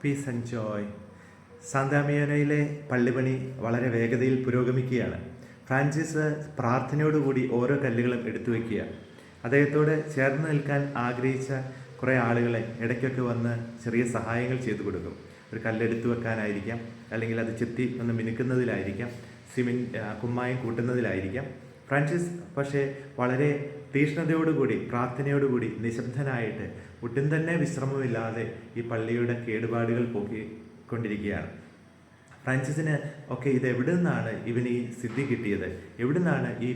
Piece and joy. സാന്താമിയാനയിലെ പള്ളിപ്പണി വളരെ വേഗതയിൽ പുരോഗമിക്കുകയാണ്. ഫ്രാൻസിസ് പ്രാർത്ഥനയോടുകൂടി ഓരോ കല്ലുകളും എടുത്തു വയ്ക്കുക. അദ്ദേഹത്തോട് ചേർന്ന് നിൽക്കാൻ ആഗ്രഹിച്ച കുറേ ആളുകളെ ഇടയ്ക്കൊക്കെ വന്ന് ചെറിയ സഹായങ്ങൾ ചെയ്തു കൊടുക്കും. ഒരു കല്ലെടുത്തു വെക്കാനായിരിക്കാം, അല്ലെങ്കിൽ അത് ചെത്തി ഒന്ന് മിനുക്കുന്നതിലായിരിക്കാം, കുമ്മായം കൂട്ടുന്നതിലായിരിക്കാം. ഫ്രാൻസിസ് പക്ഷേ വളരെ തീഷ്ണതയോടുകൂടി പ്രാർത്ഥനയോടുകൂടി നിശബ്ദനായിട്ട് ഒട്ടും തന്നെ വിശ്രമമില്ലാതെ ഈ പള്ളിയുടെ കേടുപാടുകൾ പോക്കിക്കൊണ്ടിരിക്കുകയാണ്. ഫ്രാൻസിസിന് ഒക്കെ ഇത് എവിടെ നിന്നാണ് ഇവന് ഈ സിദ്ധി കിട്ടിയത്, എവിടെ നിന്നാണ് ഈ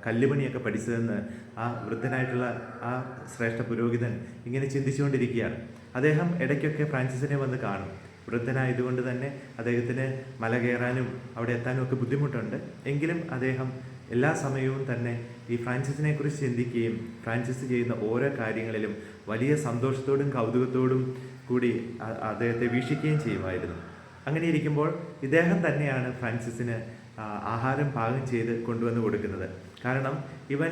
കല്ലുപണിയൊക്കെ പഠിച്ചതെന്ന് ആ വൃദ്ധനായിട്ടുള്ള ആ ശ്രേഷ്ഠ പുരോഹിതൻ ഇങ്ങനെ ചിന്തിച്ചുകൊണ്ടിരിക്കുകയാണ്. അദ്ദേഹം ഇടയ്ക്കൊക്കെ ഫ്രാൻസിസിനെ വന്ന് കാണും. വൃദ്ധനായതുകൊണ്ട് തന്നെ അദ്ദേഹത്തിന് മല കയറാനും അവിടെ എത്താനും ഒക്കെ ബുദ്ധിമുട്ടുണ്ട്. എങ്കിലും അദ്ദേഹം എല്ലാ സമയവും തന്നെ ഈ ഫ്രാൻസിസിനെ കുറിച്ച് ചിന്തിക്കുകയും ഫ്രാൻസിസ് ചെയ്യുന്ന ഓരോ കാര്യങ്ങളിലും വലിയ സന്തോഷത്തോടും കൗതുകത്തോടും കൂടി അദ്ദേഹത്തെ വീക്ഷിക്കുകയും ചെയ്യുമായിരുന്നു. അങ്ങനെ ഇരിക്കുമ്പോൾ ഇദ്ദേഹം തന്നെയാണ് ഫ്രാൻസിസിന് ആഹാരം പാകം ചെയ്ത് കൊണ്ടുവന്ന് കൊടുക്കുന്നത്. കാരണം ഇവൻ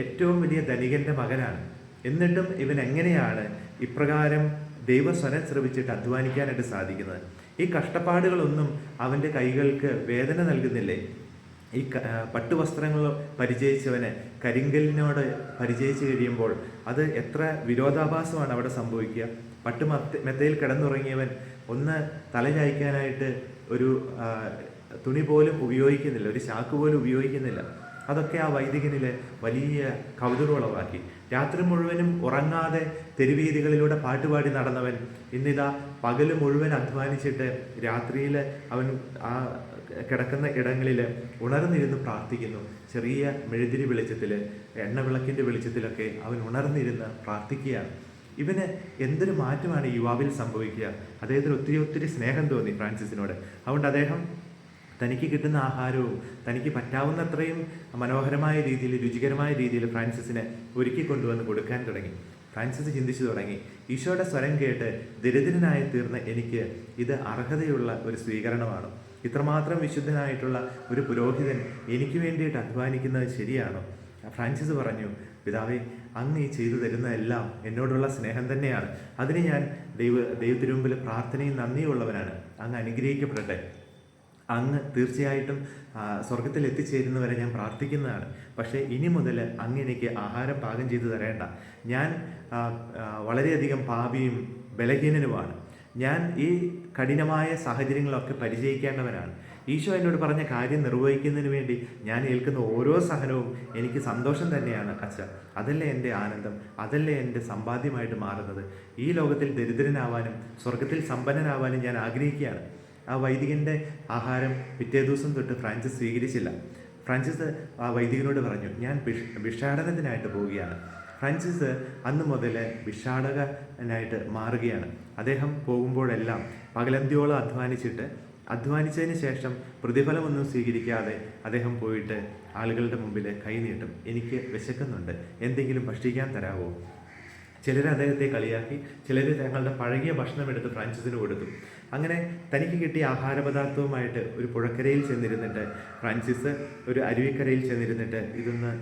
ഏറ്റവും വലിയ ധനികൻ്റെ മകനാണ്. എന്നിട്ടും ഇവൻ എങ്ങനെയാണ് ഇപ്രകാരം ദൈവസ്വരം ശ്രവിച്ചിട്ട് അധ്വാനിക്കാനായിട്ട് സാധിക്കുന്നത്? ഈ കഷ്ടപ്പാടുകളൊന്നും അവൻ്റെ കൈകൾക്ക് വേദന നൽകുന്നില്ലേ? ഈ പട്ടുവസ്ത്രങ്ങൾ പരിചയിച്ചവന് കരിങ്കല്ലിനോട് പരിചയിച്ച് കഴിയുമ്പോൾ അത് എത്ര വിരോധാഭാസമാണ് അവിടെ സംഭവിക്കുക. മെത്തയിൽ കിടന്നുറങ്ങിയവൻ ഒന്ന് തലചായ്ക്കാനായിട്ട് ഒരു തുണി പോലും ഉപയോഗിക്കുന്നില്ല, ഒരു ചാക്ക് പോലും ഉപയോഗിക്കുന്നില്ല. അതൊക്കെ ആ വൈദികനിൽ വലിയ കൗതുകമുളവാക്കി. രാത്രി മുഴുവനും ഉറങ്ങാതെ തെരുവീതികളിലൂടെ പാട്ടുപാടി നടന്നവൻ ഇന്നിതാ പകല് മുഴുവൻ അധ്വാനിച്ചിട്ട് രാത്രിയിൽ അവൻ ആ കിടക്കുന്ന ഇടങ്ങളിൽ ഉണർന്നിരുന്ന് പ്രാർത്ഥിക്കുന്നു. ചെറിയ മെഴുതിരി വെളിച്ചത്തിൽ, എണ്ണവിളക്കിൻ്റെ വെളിച്ചത്തിലൊക്കെ അവൻ ഉണർന്നിരുന്ന് പ്രാർത്ഥിക്കുകയാണ്. ഇവന് എന്തൊരു മാറ്റമാണ് ഈ യുവാവിൽ സംഭവിക്കുക. അദ്ദേഹത്തിന് ഒത്തിരി ഒത്തിരി സ്നേഹം തോന്നി ഫ്രാൻസിസിനോട്. അതുകൊണ്ട് അദ്ദേഹം തനിക്ക് കിട്ടുന്ന ആഹാരവും തനിക്ക് പറ്റാവുന്നത്രയും മനോഹരമായ രീതിയിൽ, രുചികരമായ രീതിയിൽ ഫ്രാൻസിസിന് ഒരുക്കി കൊണ്ടുവന്ന് കൊടുക്കാൻ തുടങ്ങി. ഫ്രാൻസിസ് ചിന്തിച്ചു തുടങ്ങി, ഈശോയുടെ സ്വരം കേട്ട് ദരിദ്രനായി തീർന്ന എനിക്ക് ഇത് അർഹതയുള്ള ഒരു സ്വീകരണമാണ്. ഇത്രമാത്രം വിശുദ്ധനായിട്ടുള്ള ഒരു പുരോഹിതൻ എനിക്ക് വേണ്ടിയിട്ട് അധ്വാനിക്കുന്നത് ശരിയാണോ? ഫ്രാൻസിസ് പറഞ്ഞു, പിതാവേ, അങ്ങ് ഈ ചെയ്തു തരുന്നതെല്ലാം എന്നോടുള്ള സ്നേഹം തന്നെയാണ്. അതിന് ഞാൻ ദൈവത്തിനു മുമ്പിൽ പ്രാർത്ഥനയും നന്ദിയുള്ളവനാണ്. അങ്ങ് അനുഗ്രഹിക്കപ്പെടട്ടെ. അങ്ങ് തീർച്ചയായിട്ടും സ്വർഗത്തിൽ എത്തിച്ചേരുന്നവരെ ഞാൻ പ്രാർത്ഥിക്കുന്നതാണ്. പക്ഷേ ഇനി മുതൽ അങ്ങ് എനിക്ക് ആഹാരം പാകം ചെയ്തു തരേണ്ട. ഞാൻ വളരെയധികം പാപിയും ബലഹീനനുമാണ്. ഞാൻ ഈ കഠിനമായ സാഹചര്യങ്ങളൊക്കെ പരിചയിക്കേണ്ടവനാണ്. ഈശോ എന്നോട് പറഞ്ഞ കാര്യം നിർവഹിക്കുന്നതിന് വേണ്ടി ഞാൻ ഏൽക്കുന്ന ഓരോ സഹനവും എനിക്ക് സന്തോഷം തന്നെയാണ് അച്ഛ. അതല്ലേ എൻ്റെ ആനന്ദം, അതല്ലേ എൻ്റെ സമ്പാദ്യമായിട്ട് മാറുന്നത്. ഈ ലോകത്തിൽ ദരിദ്രനാവാനും സ്വർഗത്തിൽ സമ്പന്നനാവാനും ഞാൻ ആഗ്രഹിക്കുകയാണ്. ആ വൈദികൻ്റെ ആഹാരം പിറ്റേ ദിവസം തൊട്ട് ഫ്രാൻസിസ് സ്വീകരിച്ചില്ല. ഫ്രാൻസിസ് ആ വൈദികനോട് പറഞ്ഞു, ഞാൻ ഭിക്ഷാടനത്തിനായിട്ട് പോവുകയാണ്. ഫ്രാൻസിസ് അന്ന് മുതൽ ഭിക്ഷാടകനായിട്ട് മാറുകയാണ്. അദ്ദേഹം പോകുമ്പോഴെല്ലാം പകലന്തിയോളം അധ്വാനിച്ചതിന് ശേഷം പ്രതിഫലമൊന്നും സ്വീകരിക്കാതെ അദ്ദേഹം പോയിട്ട് ആളുകളുടെ മുമ്പിൽ കൈനീട്ടും. എനിക്ക് വിശക്കുന്നുണ്ട്, എന്തെങ്കിലും ഭക്ഷിക്കാൻ തരാമോ? ചിലർ അദ്ദേഹത്തെ കളിയാക്കി, ചിലർ തങ്ങളുടെ പഴകിയ ഭക്ഷണം എടുത്ത് ഫ്രാൻസിസിന് കൊടുത്തു. അങ്ങനെ തനിക്ക് കിട്ടിയ ആഹാരപദാർത്ഥവുമായിട്ട് ഒരു പുഴക്കരയിൽ ചെന്നിരുന്നിട്ട് ഫ്രാൻസിസ് ഒരു അരുവിക്കരയിൽ ചെന്നിരുന്നിട്ട് ഇതൊന്ന്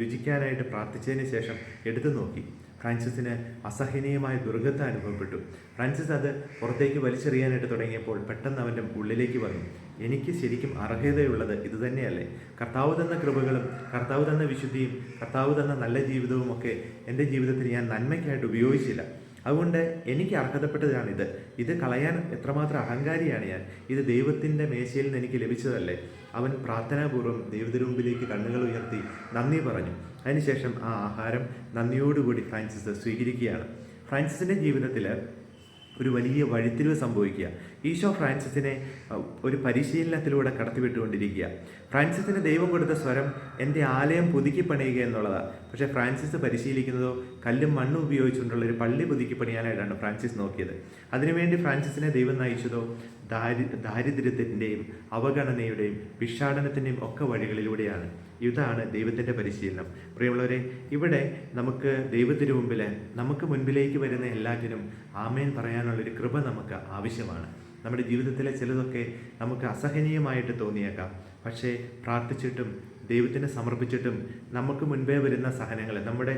രുചിക്കാനായിട്ട് പ്രാർത്ഥിച്ചതിന് ശേഷം എടുത്തു നോക്കി. ഫ്രാൻസിസിന് അസഹനീയമായ ദുർഗന്ധം അനുഭവപ്പെട്ടു. ഫ്രാൻസിസ് അത് പുറത്തേക്ക് വലിച്ചെറിയാനായിട്ട് തുടങ്ങിയപ്പോൾ പെട്ടെന്ന് അവൻ്റെ ഉള്ളിലേക്ക് വന്നു, എനിക്ക് ശരിക്കും അർഹതയുള്ളത് ഇത് തന്നെയല്ലേ? കർത്താവ് തന്ന കൃപകളും കർത്താവ് തന്ന വിശുദ്ധിയും കർത്താവ് തന്ന നല്ല ജീവിതവും ഒക്കെ എൻ്റെ ജീവിതത്തിൽ ഞാൻ നന്മയ്ക്കായിട്ട് ഉപയോഗിച്ചില്ല. അതുകൊണ്ട് എനിക്ക് അർഹതപ്പെട്ടതാണിത്. ഇത് കളയാൻ എത്രമാത്രം അഹങ്കാരിയാണ് ഞാൻ. ഇത് ദൈവത്തിൻ്റെ മേശയിൽ നിന്ന് എനിക്ക് ലഭിച്ചതല്ലേ? അവൻ പ്രാർത്ഥനാപൂർവ്വം ദൈവത്തിനു മുമ്പിലേക്ക് കണ്ണുകൾ ഉയർത്തി നന്ദി പറഞ്ഞു. അതിനുശേഷം ആ ആഹാരം നന്ദിയോടുകൂടി ഫ്രാൻസിസ് സ്വീകരിക്കുകയാണ്. ഫ്രാൻസിസിൻ്റെ ജീവിതത്തിൽ ഒരു വലിയ വഴിത്തിരിവ് സംഭവിക്കുക. ഈശോ ഫ്രാൻസിസിനെ ഒരു പരിശീലനത്തിലൂടെ കടത്തിവിട്ടുകൊണ്ടിരിക്കുക. ഫ്രാൻസിസിന് ദൈവം കൊടുത്ത സ്വരം എൻ്റെ ആലയം പുതുക്കി പണിയുക എന്നുള്ളതാണ്. പക്ഷേ ഫ്രാൻസിസ് പരിശീലിക്കുന്നതോ കല്ലും മണ്ണും ഉപയോഗിച്ചുകൊണ്ടുള്ള ഒരു പള്ളി പുതുക്കി പണിയാനായിട്ടാണ് ഫ്രാൻസിസ് നോക്കിയത്. അതിനുവേണ്ടി ഫ്രാൻസിസിനെ ദൈവം നയിച്ചതോ ദാരിദ്ര്യത്തിൻ്റെയും അവഗണനയുടെയും ഭിക്ഷാടനത്തിൻ്റെയും ഒക്കെ വഴികളിലൂടെയാണ്. ഇതാണ് ദൈവത്തിൻ്റെ പരിശീലനം. പ്രിയമുള്ളവരെ, ഇവിടെ നമുക്ക് ദൈവത്തിനു മുമ്പിൽ നമുക്ക് മുൻപിലേക്ക് വരുന്ന എല്ലാറ്റിനും ആമേൻ പറയാനുള്ളൊരു കൃപ നമുക്ക് ആവശ്യമാണ്. നമ്മുടെ ജീവിതത്തിലെ ചിലതൊക്കെ നമുക്ക് അസഹനീയമായിട്ട് തോന്നിയേക്കാം. പക്ഷേ പ്രാർത്ഥിച്ചിട്ടും ദൈവത്തിന് സമർപ്പിച്ചിട്ടും നമുക്ക് മുൻപേ വരുന്ന സഹനങ്ങളെ, നമ്മുടെ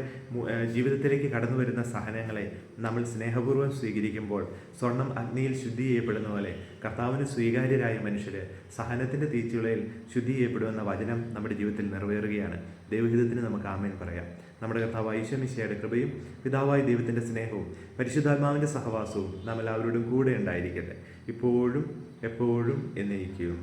ജീവിതത്തിലേക്ക് കടന്നു വരുന്ന സഹനങ്ങളെ നമ്മൾ സ്നേഹപൂർവ്വം സ്വീകരിക്കുമ്പോൾ സ്വർണം അഗ്നിയിൽ ശുദ്ധി ചെയ്യപ്പെടുന്ന പോലെ കർത്താവിന് സ്വീകാര്യരായ മനുഷ്യർ സഹനത്തിൻ്റെ തീച്ചുളയിൽ ശുദ്ധി ചെയ്യപ്പെടുമെന്ന വചനം നമ്മുടെ ജീവിതത്തിൽ നിറവേറുകയാണ്. ദൈവഹിതത്തിന് നമുക്ക് ആമേൻ പറയാം. നമ്മുടെ കർത്താവായ ഈശോ മിശിഹായുടെ കൃപയും പിതാവായ ദൈവത്തിൻ്റെ സ്നേഹവും പരിശുദ്ധാത്മാവിൻ്റെ സഹവാസവും നാം എല്ലാവരോടും കൂടെ ഉണ്ടായിരിക്കട്ടെ, ഇപ്പോഴും എപ്പോഴും എന്നേക്കും.